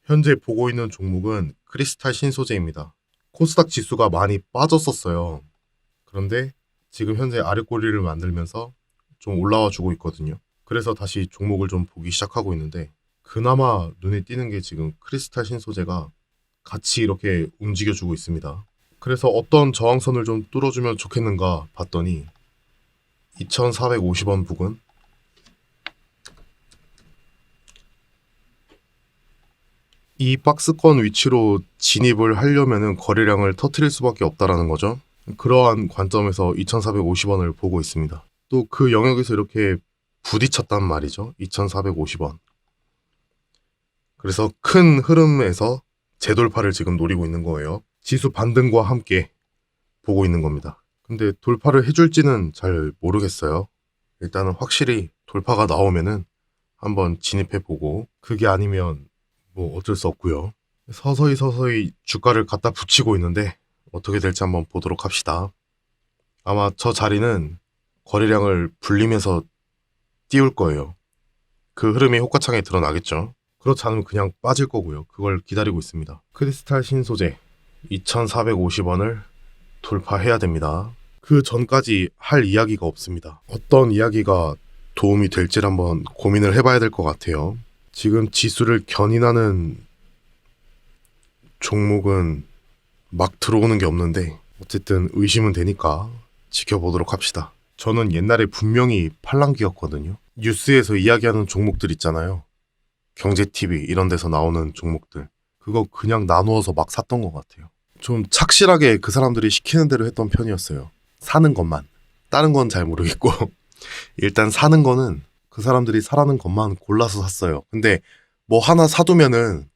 현재 보고 있는 종목은 크리스탈 신소재입니다. 코스닥 지수가 많이 빠졌었어요. 그런데 지금 현재 아랫꼬리를 만들면서 좀 올라와 주고 있거든요. 그래서 다시 종목을 좀 보기 시작하고 있는데 그나마 눈에 띄는 게 지금 크리스탈 신소재가 같이 이렇게 움직여주고 있습니다. 그래서 어떤 저항선을 좀 뚫어주면 좋겠는가 봤더니 2450원 부근, 이 박스권 위치로 진입을 하려면은 거래량을 터트릴 수밖에 없다라는 거죠. 그러한 관점에서 2450원을 보고 있습니다. 또 그 영역에서 이렇게 부딪혔단 말이죠. 2450원. 그래서 큰 흐름에서 재돌파를 지금 노리고 있는 거예요. 지수 반등과 함께 보고 있는 겁니다. 근데 돌파를 해줄지는 잘 모르겠어요. 일단은 확실히 돌파가 나오면은 한번 진입해보고, 그게 아니면 뭐 어쩔 수 없고요. 서서히 주가를 갖다 붙이고 있는데 어떻게 될지 한번 보도록 합시다. 아마 저 자리는 거래량을 불리면서 띄울 거예요. 그 흐름이 호가창에 드러나겠죠. 그렇지 않으면 그냥 빠질 거고요. 그걸 기다리고 있습니다. 크리스탈 신소재 2450원을 돌파해야 됩니다. 그 전까지 할 이야기가 없습니다. 어떤 이야기가 도움이 될지를 한번 고민을 해봐야 될 것 같아요. 지금 지수를 견인하는 종목은 막 들어오는 게 없는데 어쨌든 의심은 되니까 지켜보도록 합시다. 저는 옛날에 분명히 팔랑귀였거든요. 뉴스에서 이야기하는 종목들 있잖아요. 경제TV 이런 데서 나오는 종목들. 그거 그냥 나누어서 막 샀던 것 같아요. 좀 착실하게 그 사람들이 시키는 대로 했던 편이었어요. 사는 것만. 다른 건 잘 모르겠고 일단 사는 거는 그 사람들이 사라는 것만 골라서 샀어요. 근데 뭐 하나 사두면은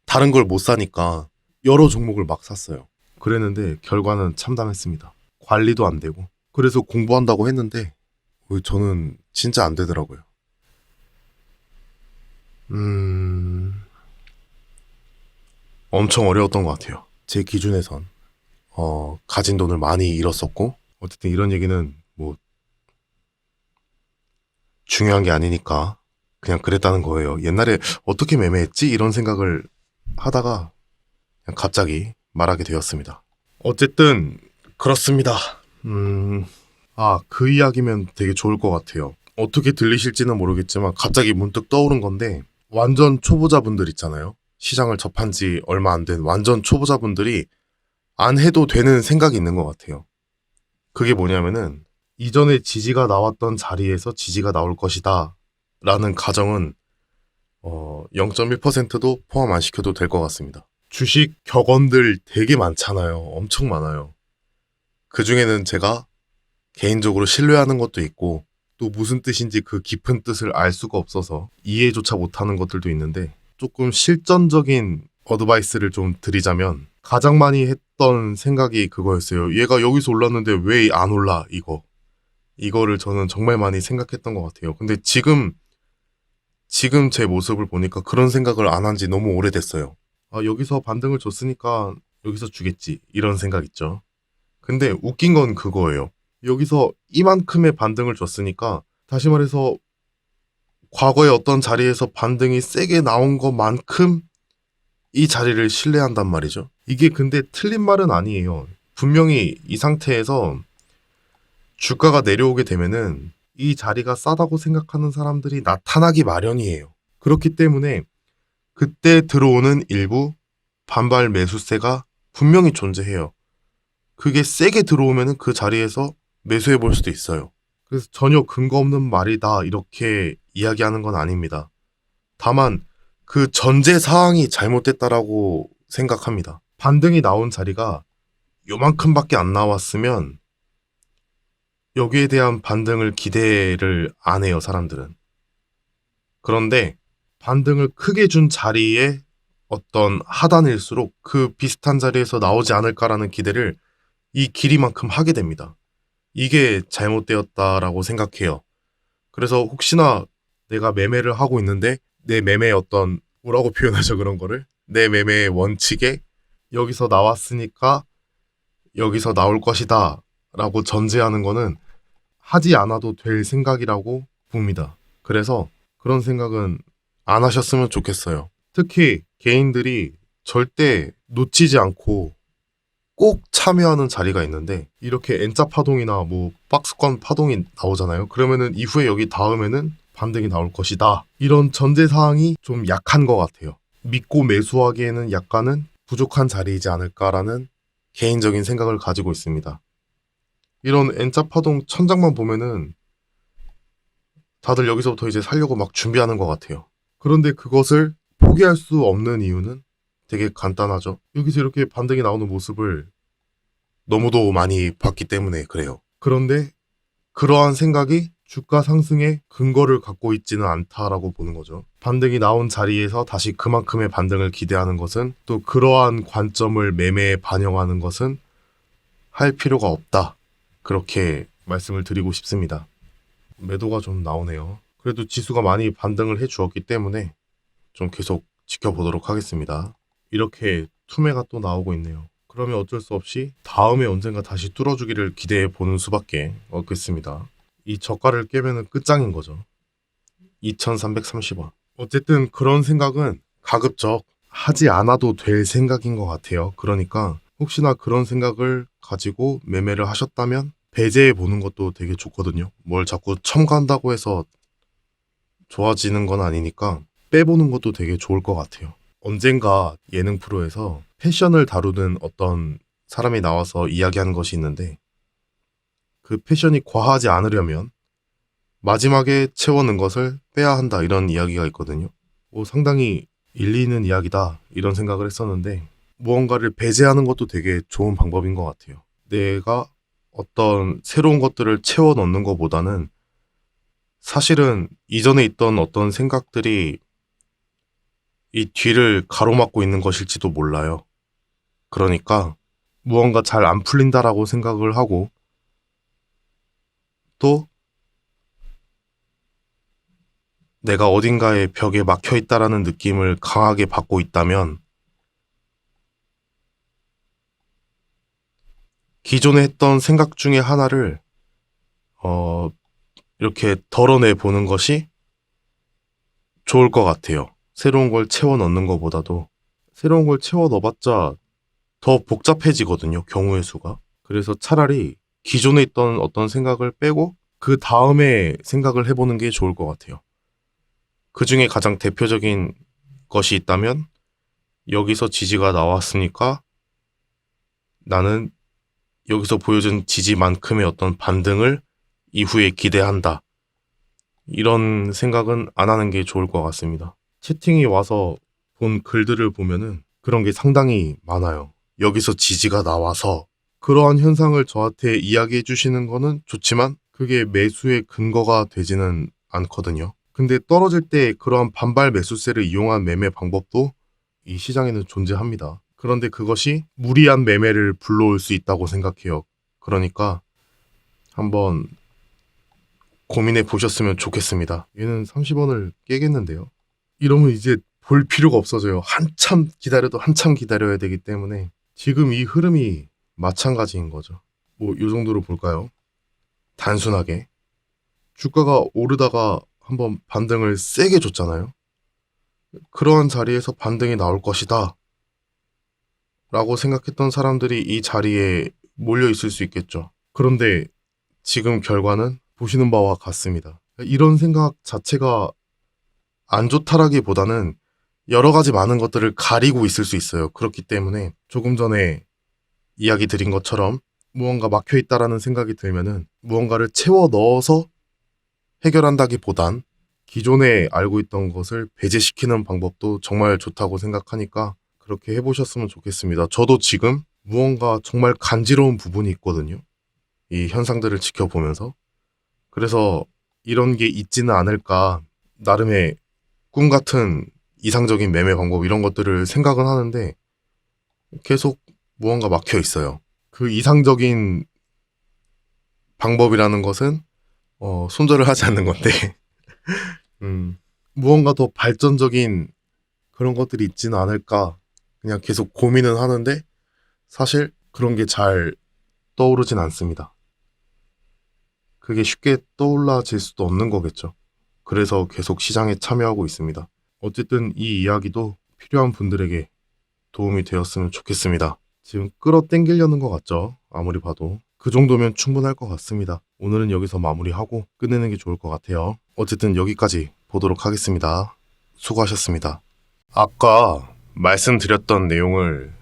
다른 걸 못 사니까 여러 종목을 막 샀어요. 그랬는데 결과는 참담했습니다. 관리도 안 되고. 그래서 공부한다고 했는데 저는 진짜 안 되더라고요. 엄청 어려웠던 것 같아요. 제 기준에선. 가진 돈을 많이 잃었었고, 어쨌든 이런 얘기는 뭐 중요한 게 아니니까 그냥 그랬다는 거예요. 옛날에 어떻게 매매했지? 이런 생각을 하다가 그냥 갑자기 말하게 되었습니다. 어쨌든 그렇습니다. 그 이야기면 되게 좋을 것 같아요. 어떻게 들리실지는 모르겠지만 갑자기 문득 떠오른 건데, 완전 초보자분들 있잖아요. 시장을 접한 지 얼마 안 된 완전 초보자분들이 안 해도 되는 생각이 있는 것 같아요. 그게 뭐냐면은 이전에 지지가 나왔던 자리에서 지지가 나올 것이다 라는 가정은 0.1%도 포함 안 시켜도 될 것 같습니다. 주식 격언들 되게 많잖아요. 엄청 많아요. 그 중에는 제가 개인적으로 신뢰하는 것도 있고, 또 무슨 뜻인지 그 깊은 뜻을 알 수가 없어서 이해조차 못하는 것들도 있는데, 조금 실전적인 어드바이스를 좀 드리자면 가장 많이 했던 생각이 그거였어요. 얘가 여기서 올랐는데 왜 안 올라, 이거를 저는 정말 많이 생각했던 것 같아요. 근데 지금 제 모습을 보니까 그런 생각을 안 한 지 너무 오래됐어요. 여기서 반등을 줬으니까 여기서 주겠지, 이런 생각 있죠. 근데 웃긴 건 그거예요. 여기서 이만큼의 반등을 줬으니까, 다시 말해서 과거에 어떤 자리에서 반등이 세게 나온 것만큼 이 자리를 신뢰한단 말이죠. 이게 근데 틀린 말은 아니에요. 분명히 이 상태에서 주가가 내려오게 되면은 이 자리가 싸다고 생각하는 사람들이 나타나기 마련이에요. 그렇기 때문에 그때 들어오는 일부 반발 매수세가 분명히 존재해요. 그게 세게 들어오면은 그 자리에서 매수해 볼 수도 있어요. 그래서 전혀 근거 없는 말이다 이렇게 이야기하는 건 아닙니다. 다만 그 전제 사항이 잘못됐다라고 생각합니다. 반등이 나온 자리가 요만큼밖에 안 나왔으면 여기에 대한 반등을 기대를 안 해요, 사람들은. 그런데 반등을 크게 준 자리에 어떤 하단일수록 그 비슷한 자리에서 나오지 않을까라는 기대를 이 길이만큼 하게 됩니다. 이게 잘못되었다라고 생각해요. 그래서 혹시나 내가 매매를 하고 있는데 내 매매의 어떤, 뭐라고 표현하죠, 그런 거를? 내 매매의 원칙에 여기서 나왔으니까 여기서 나올 것이다 라고 전제하는 거는 하지 않아도 될 생각이라고 봅니다. 그래서 그런 생각은 안 하셨으면 좋겠어요. 특히 개인들이 절대 놓치지 않고 꼭 참여하는 자리가 있는데 이렇게 N자 파동이나 뭐 박스권 파동이 나오잖아요. 그러면은 이후에 여기 닿으면은 반등이 나올 것이다. 이런 전제사항이 좀 약한 것 같아요. 믿고 매수하기에는 약간은 부족한 자리이지 않을까라는 개인적인 생각을 가지고 있습니다. 이런 N자 파동 천장만 보면은 다들 여기서부터 이제 살려고 막 준비하는 것 같아요. 그런데 그것을 포기할 수 없는 이유는 되게 간단하죠. 여기서 이렇게 반등이 나오는 모습을 너무도 많이 봤기 때문에 그래요. 그런데 그러한 생각이 주가 상승의 근거를 갖고 있지는 않다라고 보는 거죠. 반등이 나온 자리에서 다시 그만큼의 반등을 기대하는 것은 또 그러한 관점을 매매에 반영하는 것은 할 필요가 없다. 그렇게 말씀을 드리고 싶습니다. 매도가 좀 나오네요. 그래도 지수가 많이 반등을 해 주었기 때문에 좀 계속 지켜보도록 하겠습니다. 이렇게 투매가 또 나오고 있네요. 그러면 어쩔 수 없이 다음에 언젠가 다시 뚫어주기를 기대해 보는 수밖에 없겠습니다. 이 저가를 깨면은 끝장인 거죠. 2330원. 어쨌든 그런 생각은 가급적 하지 않아도 될 생각인 것 같아요. 그러니까 혹시나 그런 생각을 가지고 매매를 하셨다면 배제해 보는 것도 되게 좋거든요. 뭘 자꾸 첨가한다고 해서 좋아지는 건 아니니까 빼보는 것도 되게 좋을 것 같아요. 언젠가 예능 프로에서 패션을 다루는 어떤 사람이 나와서 이야기하는 것이 있는데 그 패션이 과하지 않으려면 마지막에 채워넣은 것을 빼야 한다 이런 이야기가 있거든요. 상당히 일리 있는 이야기다 이런 생각을 했었는데 무언가를 배제하는 것도 되게 좋은 방법인 것 같아요. 내가 어떤 새로운 것들을 채워 넣는 것보다는 사실은 이전에 있던 어떤 생각들이 이 뒤를 가로막고 있는 것일지도 몰라요. 그러니까 무언가 잘 안 풀린다라고 생각을 하고 또 내가 어딘가에 벽에 막혀 있다라는 느낌을 강하게 받고 있다면 기존에 했던 생각 중에 하나를 이렇게 덜어내 보는 것이 좋을 것 같아요. 새로운 걸 채워 넣는 것보다도 새로운 걸 채워 넣어봤자 더 복잡해지거든요. 경우의 수가. 그래서 차라리 기존에 있던 어떤 생각을 빼고 그 다음에 생각을 해보는 게 좋을 것 같아요. 그 중에 가장 대표적인 것이 있다면 여기서 지지가 나왔으니까 나는 여기서 보여준 지지만큼의 어떤 반등을 이후에 기대한다. 이런 생각은 안 하는 게 좋을 것 같습니다. 채팅이 와서 본 글들을 보면은 그런 게 상당히 많아요. 여기서 지지가 나와서 그러한 현상을 저한테 이야기해 주시는 거는 좋지만 그게 매수의 근거가 되지는 않거든요. 근데 떨어질 때 그러한 반발 매수세를 이용한 매매 방법도 이 시장에는 존재합니다. 그런데 그것이 무리한 매매를 불러올 수 있다고 생각해요. 그러니까 한번 고민해 보셨으면 좋겠습니다. 얘는 30원을 깨겠는데요. 이러면 이제 볼 필요가 없어져요. 한참 기다려도 한참 기다려야 되기 때문에 지금 이 흐름이 마찬가지인 거죠. 뭐 이 정도로 볼까요? 단순하게 주가가 오르다가 한번 반등을 세게 줬잖아요. 그러한 자리에서 반등이 나올 것이다 라고 생각했던 사람들이 이 자리에 몰려 있을 수 있겠죠. 그런데 지금 결과는 보시는 바와 같습니다. 이런 생각 자체가 안 좋다라기보다는 여러 가지 많은 것들을 가리고 있을 수 있어요. 그렇기 때문에 조금 전에 이야기 드린 것처럼 무언가 막혀 있다라는 생각이 들면은 무언가를 채워 넣어서 해결한다기보단 기존에 알고 있던 것을 배제시키는 방법도 정말 좋다고 생각하니까 그렇게 해보셨으면 좋겠습니다. 저도 지금 무언가 정말 간지러운 부분이 있거든요. 이 현상들을 지켜보면서. 그래서 이런 게 있지는 않을까 나름의 꿈 같은 이상적인 매매 방법 이런 것들을 생각은 하는데 계속 무언가 막혀 있어요. 그 이상적인 방법이라는 것은 손절을 하지 않는 건데 무언가 더 발전적인 그런 것들이 있지는 않을까 그냥 계속 고민은 하는데 사실 그런 게 잘 떠오르진 않습니다. 그게 쉽게 떠올라질 수도 없는 거겠죠. 그래서 계속 시장에 참여하고 있습니다. 어쨌든 이 이야기도 필요한 분들에게 도움이 되었으면 좋겠습니다. 지금 끌어당기려는 것 같죠? 아무리 봐도. 그 정도면 충분할 것 같습니다. 오늘은 여기서 마무리하고 끝내는 게 좋을 것 같아요. 어쨌든 여기까지 보도록 하겠습니다. 수고하셨습니다. 아까 말씀드렸던 내용을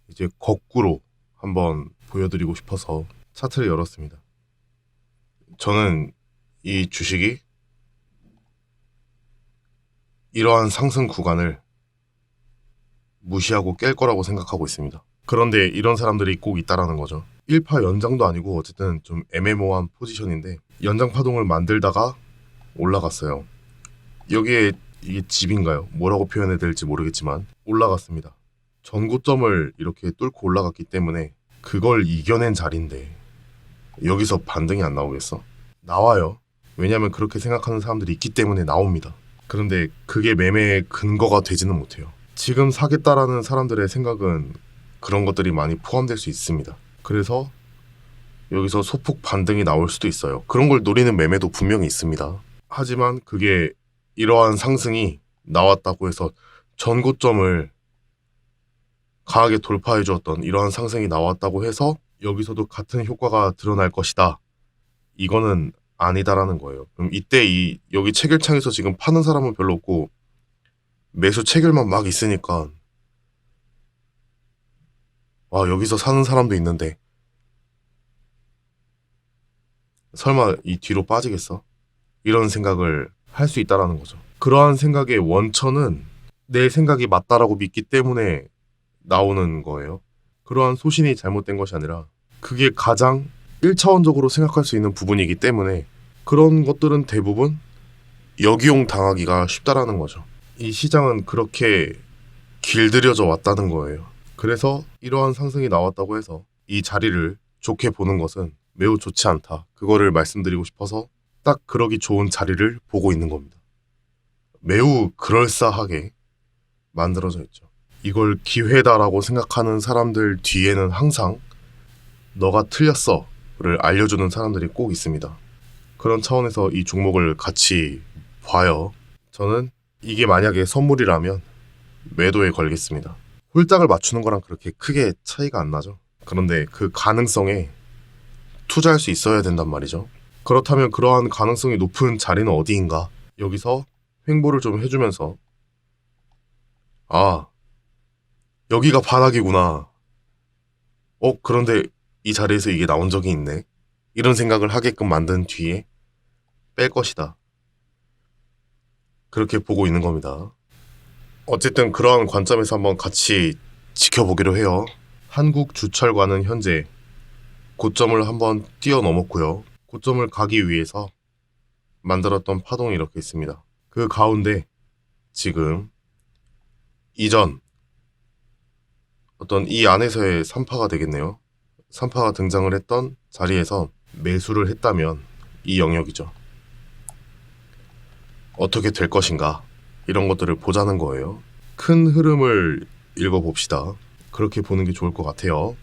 이제 거꾸로 한번 보여드리고 싶어서 차트를 열었습니다. 저는 이 주식이 이러한 상승 구간을 무시하고 깰 거라고 생각하고 있습니다. 그런데 이런 사람들이 꼭 있다라는 거죠. 1파 연장도 아니고 어쨌든 좀 애매모호한 포지션인데 연장 파동을 만들다가 올라갔어요. 여기에 이게 집인가요? 뭐라고 표현해야 될지 모르겠지만 올라갔습니다. 전고점을 이렇게 뚫고 올라갔기 때문에 그걸 이겨낸 자리인데 여기서 반등이 안 나오겠어? 나와요. 왜냐하면 그렇게 생각하는 사람들이 있기 때문에 나옵니다. 그런데 그게 매매의 근거가 되지는 못해요. 지금 사겠다라는 사람들의 생각은 그런 것들이 많이 포함될 수 있습니다. 그래서 여기서 소폭 반등이 나올 수도 있어요. 그런 걸 노리는 매매도 분명히 있습니다. 하지만 그게 이러한 상승이 나왔다고 해서 전고점을 강하게 돌파해 주었던 이러한 상승이 나왔다고 해서 여기서도 같은 효과가 드러날 것이다. 이거는 아니다라는 거예요. 그럼 이때 여기 체결창에서 지금 파는 사람은 별로 없고 매수 체결만 막 있으니까 와 여기서 사는 사람도 있는데 설마 이 뒤로 빠지겠어? 이런 생각을 할 수 있다라는 거죠. 그러한 생각의 원천은 내 생각이 맞다라고 믿기 때문에 나오는 거예요. 그러한 소신이 잘못된 것이 아니라 그게 가장 1차원적으로 생각할 수 있는 부분이기 때문에 그런 것들은 대부분 역이용 당하기가 쉽다라는 거죠. 이 시장은 그렇게 길들여져 왔다는 거예요. 그래서 이러한 상승이 나왔다고 해서 이 자리를 좋게 보는 것은 매우 좋지 않다. 그거를 말씀드리고 싶어서 딱 그러기 좋은 자리를 보고 있는 겁니다. 매우 그럴싸하게 만들어져 있죠. 이걸 기회다라고 생각하는 사람들 뒤에는 항상 너가 틀렸어를 알려주는 사람들이 꼭 있습니다. 그런 차원에서 이 종목을 같이 봐요. 저는 이게 만약에 선물이라면 매도에 걸겠습니다. 홀짝을 맞추는 거랑 그렇게 크게 차이가 안 나죠. 그런데 그 가능성에 투자할 수 있어야 된단 말이죠. 그렇다면 그러한 가능성이 높은 자리는 어디인가? 여기서 횡보를 좀 해주면서 아 여기가 바닥이구나. 그런데 이 자리에서 이게 나온 적이 있네. 이런 생각을 하게끔 만든 뒤에 뺄 것이다. 그렇게 보고 있는 겁니다. 어쨌든 그러한 관점에서 한번 같이 지켜보기로 해요. 한국주철과는 현재 고점을 한번 뛰어넘었고요. 고점을 가기 위해서 만들었던 파동이 이렇게 있습니다. 그 가운데 지금 이전 어떤 이 안에서의 3파가 되겠네요. 3파가 등장을 했던 자리에서 매수를 했다면 이 영역이죠. 어떻게 될 것인가 이런 것들을 보자는 거예요. 큰 흐름을 읽어봅시다. 그렇게 보는 게 좋을 것 같아요.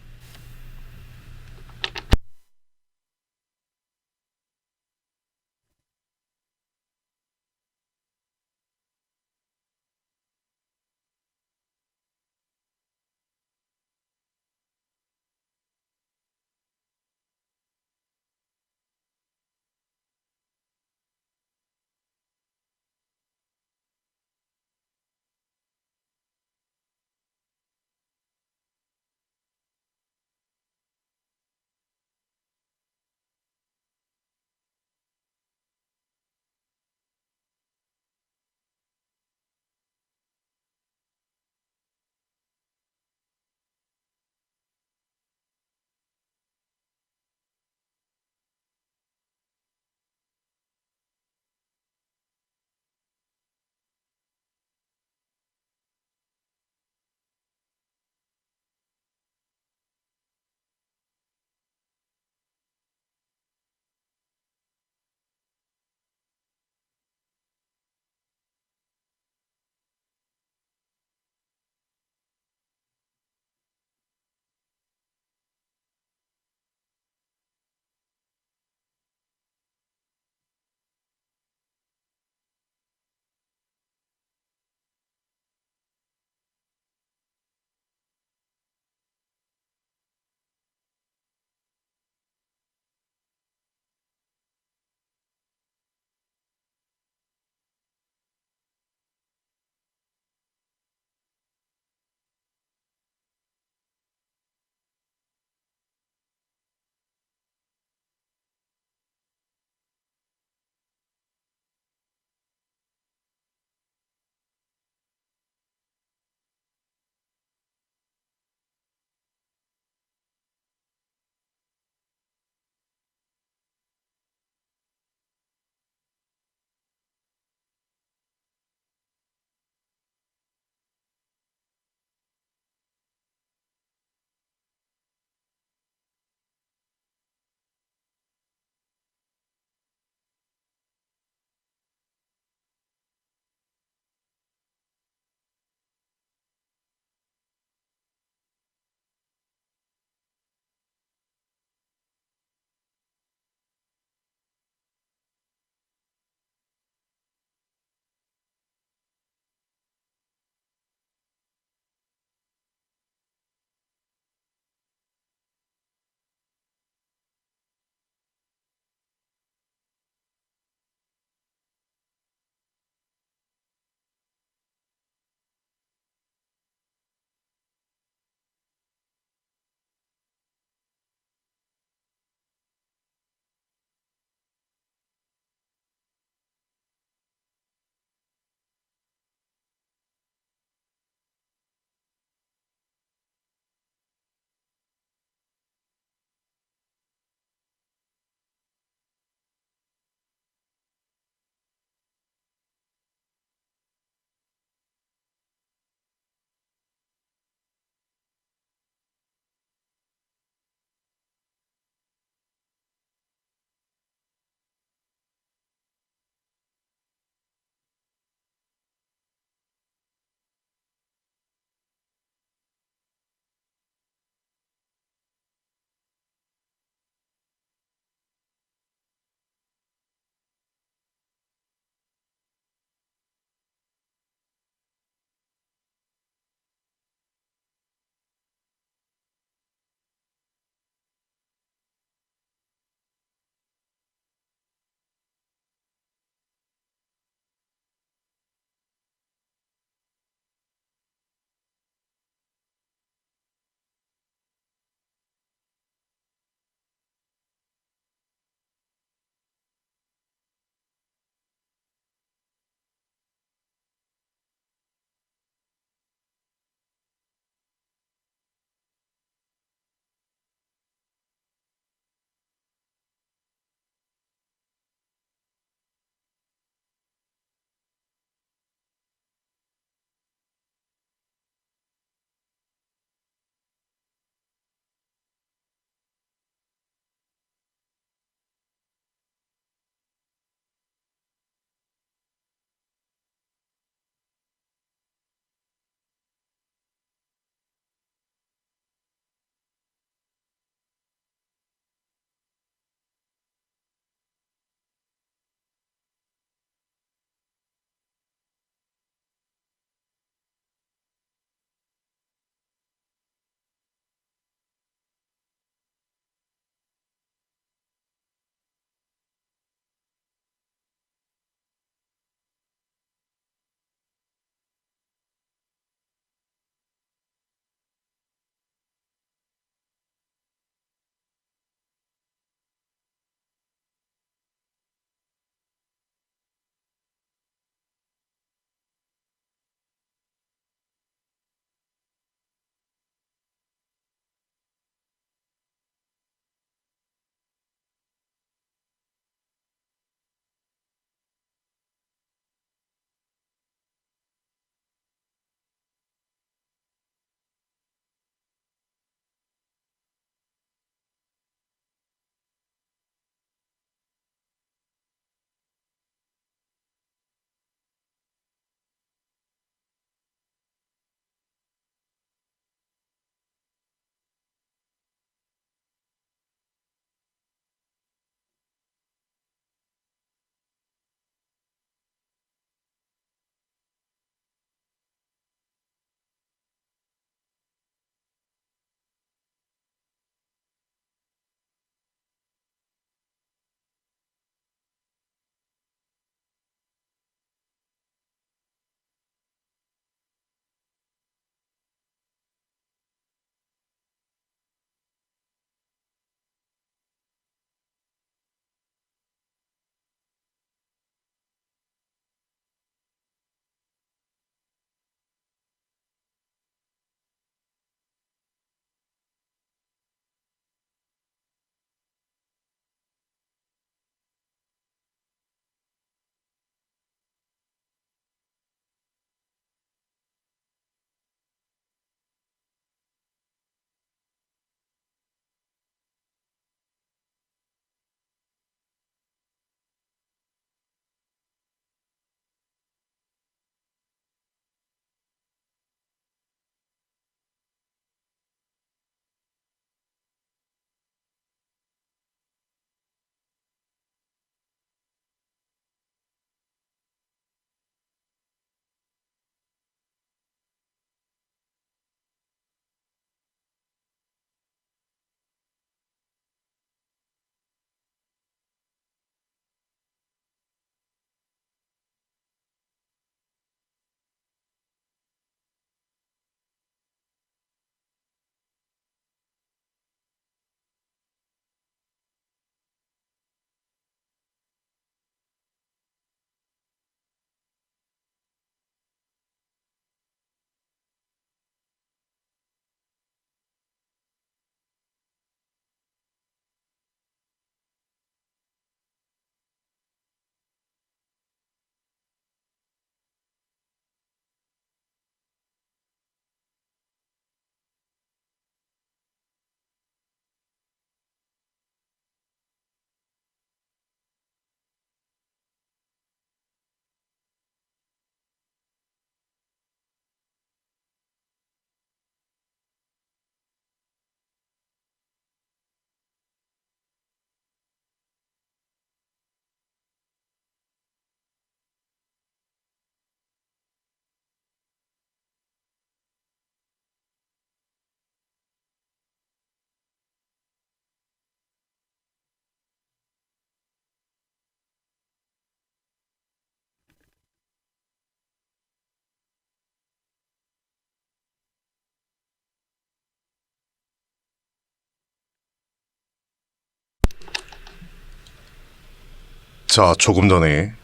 자, 조금 전에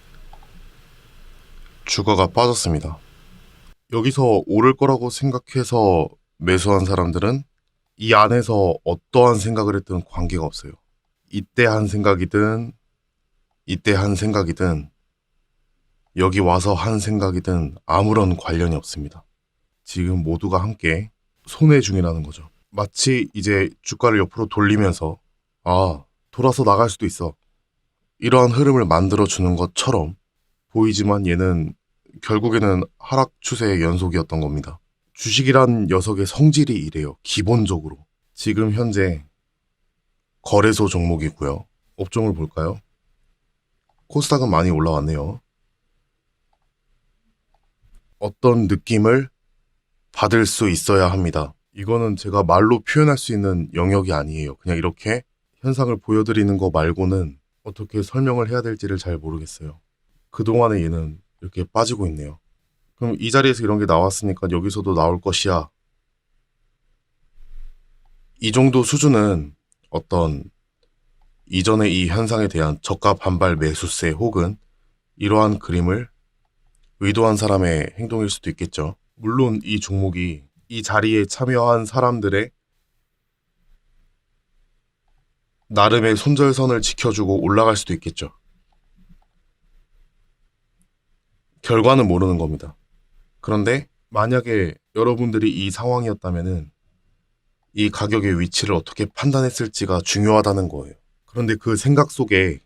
주가가 빠졌습니다. 여기서 오를 거라고 생각해서 매수한 사람들은 이 안에서 어떠한 생각을 했든 관계가 없어요. 이때 한 생각이든 이때 한 생각이든 여기 와서 한 생각이든 아무런 관련이 없습니다. 지금 모두가 함께 손해 중이라는 거죠. 마치 이제 주가를 옆으로 돌리면서 돌아서 나갈 수도 있어. 이러한 흐름을 만들어주는 것처럼 보이지만 얘는 결국에는 하락 추세의 연속이었던 겁니다. 주식이란 녀석의 성질이 이래요. 기본적으로. 지금 현재 거래소 종목이고요. 업종을 볼까요? 코스닥은 많이 올라왔네요. 어떤 느낌을 받을 수 있어야 합니다. 이거는 제가 말로 표현할 수 있는 영역이 아니에요. 그냥 이렇게 현상을 보여드리는 거 말고는 어떻게 설명을 해야 될지를 잘 모르겠어요. 그동안에 얘는 이렇게 빠지고 있네요. 그럼 이 자리에서 이런 게 나왔으니까 여기서도 나올 것이야. 이 정도 수준은 어떤 이전의 이 현상에 대한 저가 반발 매수세 혹은 이러한 그림을 의도한 사람의 행동일 수도 있겠죠. 물론 이 종목이 이 자리에 참여한 사람들의 나름의 손절선을 지켜주고 올라갈 수도 있겠죠. 결과는 모르는 겁니다. 그런데 만약에 여러분들이 이 상황이었다면은 이 가격의 위치를 어떻게 판단했을지가 중요하다는 거예요. 그런데 그 생각 속에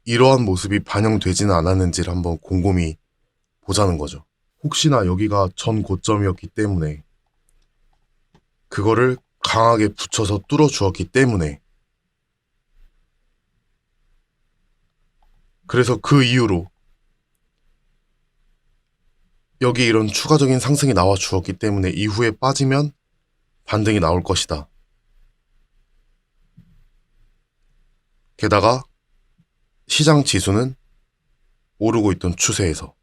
이러한 모습이 반영되지는 않았는지를 한번 곰곰이 보자는 거죠. 혹시나 여기가 전 고점이었기 때문에 그거를 강하게 붙여서 뚫어 주었기 때문에 그래서 그 이후로 여기 이런 추가적인 상승이 나와 주었기 때문에 이후에 빠지면 반등이 나올 것이다. 게다가 시장 지수는 오르고 있던 추세에서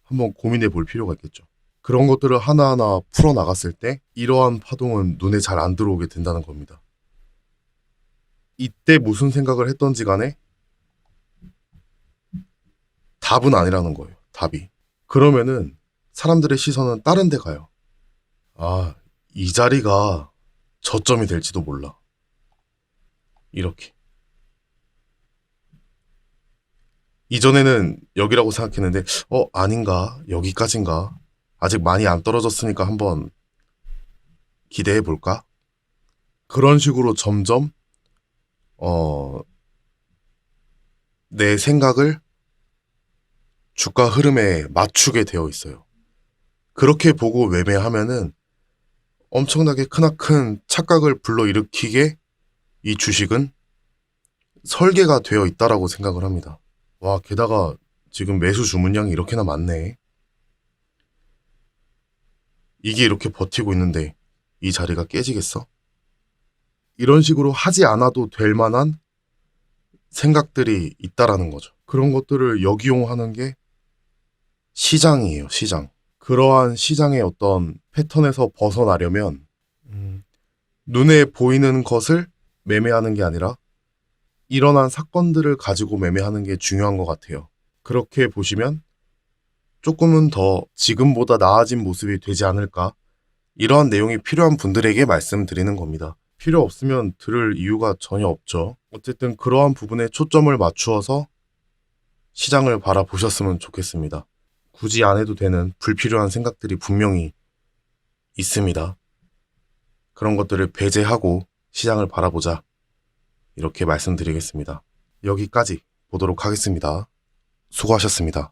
한번 고민해 볼 필요가 있겠죠. 그런 것들을 하나하나 풀어나갔을 때 이러한 파동은 눈에 잘 안 들어오게 된다는 겁니다. 이때 무슨 생각을 했던지 간에 답은 아니라는 거예요. 답이. 그러면은 사람들의 시선은 다른 데 가요. 이 자리가 저점이 될지도 몰라. 이렇게. 이전에는 여기라고 생각했는데 아닌가? 여기까지인가? 아직 많이 안 떨어졌으니까 한번 기대해 볼까? 그런 식으로 점점 내 생각을 주가 흐름에 맞추게 되어 있어요. 그렇게 보고 매매하면은 엄청나게 크나큰 착각을 불러일으키게 이 주식은 설계가 되어 있다라고 생각을 합니다. 와, 게다가 지금 매수 주문량이 이렇게나 많네. 이게 이렇게 버티고 있는데 이 자리가 깨지겠어? 이런 식으로 하지 않아도 될 만한 생각들이 있다라는 거죠. 그런 것들을 역이용하는 게 시장이에요, 시장. 그러한 시장의 어떤 패턴에서 벗어나려면 눈에 보이는 것을 매매하는 게 아니라 일어난 사건들을 가지고 매매하는 게 중요한 것 같아요. 그렇게 보시면 조금은 더 지금보다 나아진 모습이 되지 않을까? 이러한 내용이 필요한 분들에게 말씀드리는 겁니다. 필요 없으면 들을 이유가 전혀 없죠. 어쨌든 그러한 부분에 초점을 맞추어서 시장을 바라보셨으면 좋겠습니다. 굳이 안 해도 되는 불필요한 생각들이 분명히 있습니다. 그런 것들을 배제하고 시장을 바라보자. 이렇게 말씀드리겠습니다. 여기까지 보도록 하겠습니다. 수고하셨습니다.